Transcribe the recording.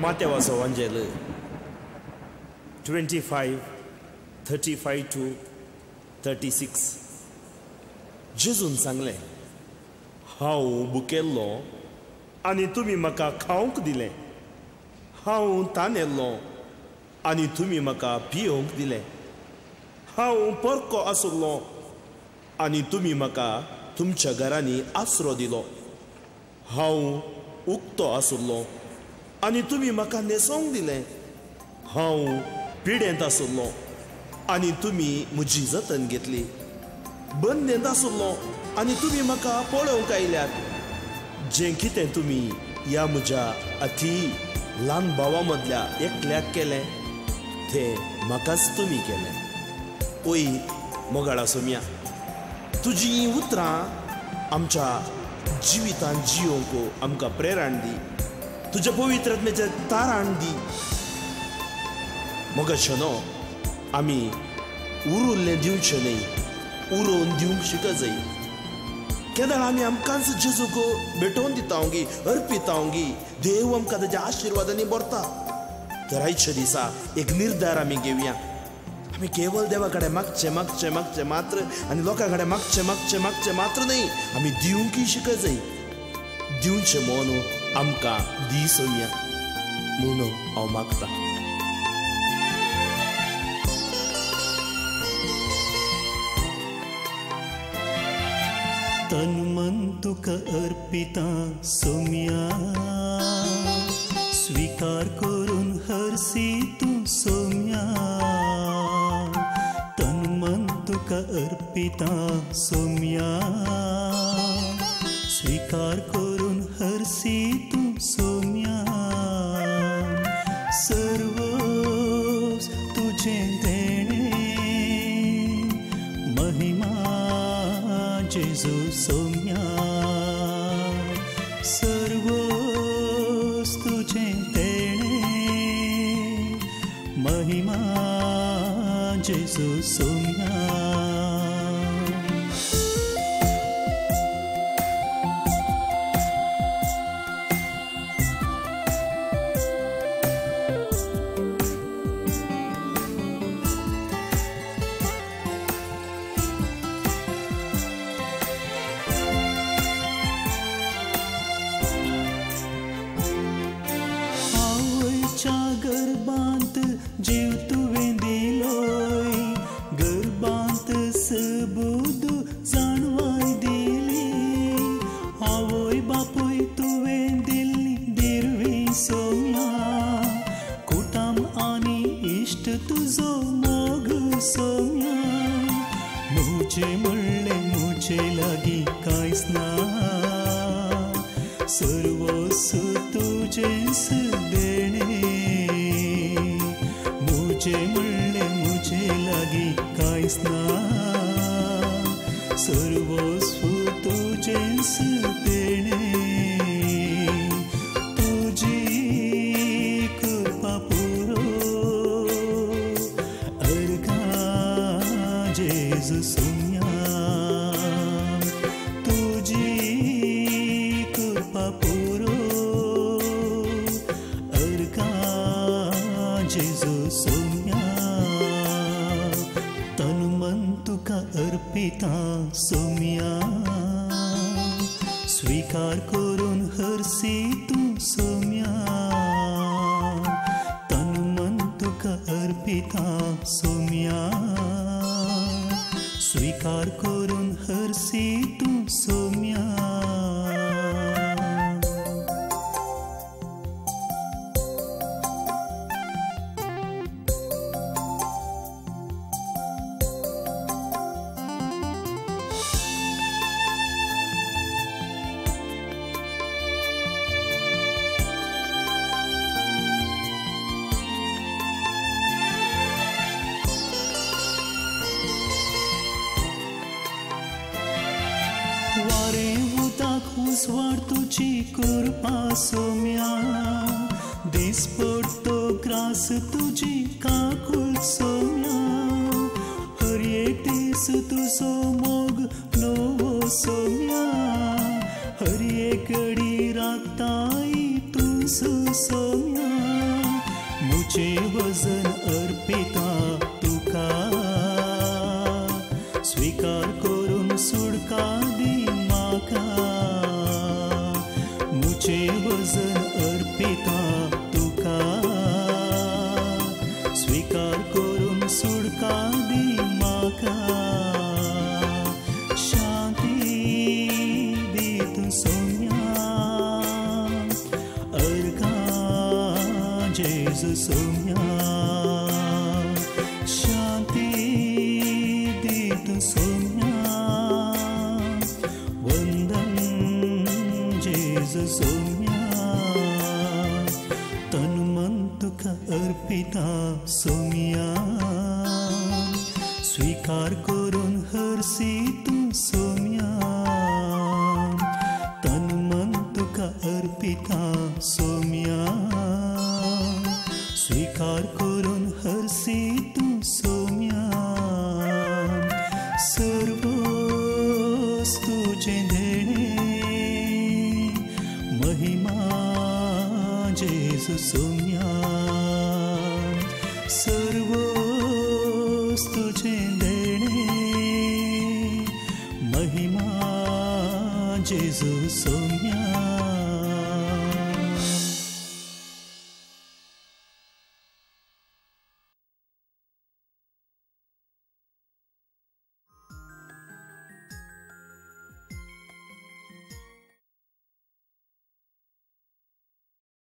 Matewa's Evangel 25, 35 to 36. जेजून सांगलें, हांव भुकेल्लो आनी तुमी म्हाका खावंक दिलें. हांव तानेल्लो आनी तुमी म्हाका पियोंक दिलें. हांव परको आसुल्लो आनी तुमी म्हाका तुमच्या घरांनी आसरो दिलो. हांव उक्तो आसुल्लो आनी तुमी म्हाका न्हेसोवंक दिलें. हांव पिडेंत आसुल्लो आनी तुमी म्हजी जतन घेतली. बंदेंत आसुल्लो आनी तुमी म्हाका पळोवंक आयल्यात. जें कितें तुमी ह्या म्हज्या अती ल्हान भावा मदल्या एकल्याक केलें तें म्हाकाच तुमी केलें. ओय मोगाळा सोम्या, तुजीं उतरां आमच्या जिवितांत जियोंक आमकां प्रेरण दी. तुज्या पवित्रत्मेचें तारण दी. मोगाचें आमी उरिल्लें दिवचें न्ही, उरोवन दिवंक शिकत जाय. केन्ना आमी आमकांच जेजूक भेटोवन दितावंगी, अर्पितावंगी. देव आमकां ताज्या आशिर्वादांनी भरता. तर आयच्या दिसा एक निर्धार आमी घेवया. आमी केवळ देवा कडेन मागचें मागचें मागचें मात्र आनी लोकां कडेन मागचें मागचें मागचें मात्र न्ही, आमी दिवंकय शिकत जाय. दिवचें म्हणून आमकां दी सोम्या म्हणून हांव मागतां. तन मन तुका अर्पिता सोम्या, स्वीकार करून हरसी तू सोम्या. तन मन तुका अर्पिता सोम्या, स्वीकार करून हरसी तू सोम्या. सर्वोस तुझें देणे महिमा जेजू सोम्या. सर्वोस तुझें देणे महिमा जेजू सोम्या. गर्बांत जीव तुवें दिलोय, गर्बांत सबूद जाणवाय दिली. आवय बापूय तुवें दिल्ली दिरवी सोम्या. कुटाम आनी इश्ट तुजो मोग सोम्या. म्हजें म्हणलें म्हजे लागीं कांयच ना. सर्वोस तुजेंच देणे. मुझे म्हणलें मुझे लागीं कांयच ना. सर्वस्व तुजेंच देणे. तुजी कृपा पुरो अर्घा जेजू सोम्या. तुजी कृपा पुरो अर्घा जेजू सोम्या. तन मन तुका अर्पिता सोम्या, स्वीकार करून हरसी तू सोम्या. तन मन तुका अर्पिता सोम्या, स्वीकार करून हरसी तू सोम्या. वारे उदाक उसवाड तुजी कृपा सोम्या. दीस पडतो ग्रास तुजी काकूळ सोम्या. हर एक दीस तुजो मोग नवो सोम्या. हर एक घडी रागताई तू सोम्या. मुझे वजन अर्पिता तुका स्वीकार करून सुडका दी माका मुझे वजन अर्पिता तुका स्वीकार करून सुडका दी माका शांती दी तू सोम्या अर्का जेजू सोम्या शांती दी तू सोम्या वंदन जेजू सोम्या तन मन तुका अर्पिता सोम्या स्वीकार करून हरसी तू सोम्या तन मन तुका अर्पिता सोम्या स्वीकार करून हरसी तू सोम्या सर्वोस तुझे देणे महिमा जेजू सोम्या सर्वोस तुझे देणे महिमा जेजू सोम्या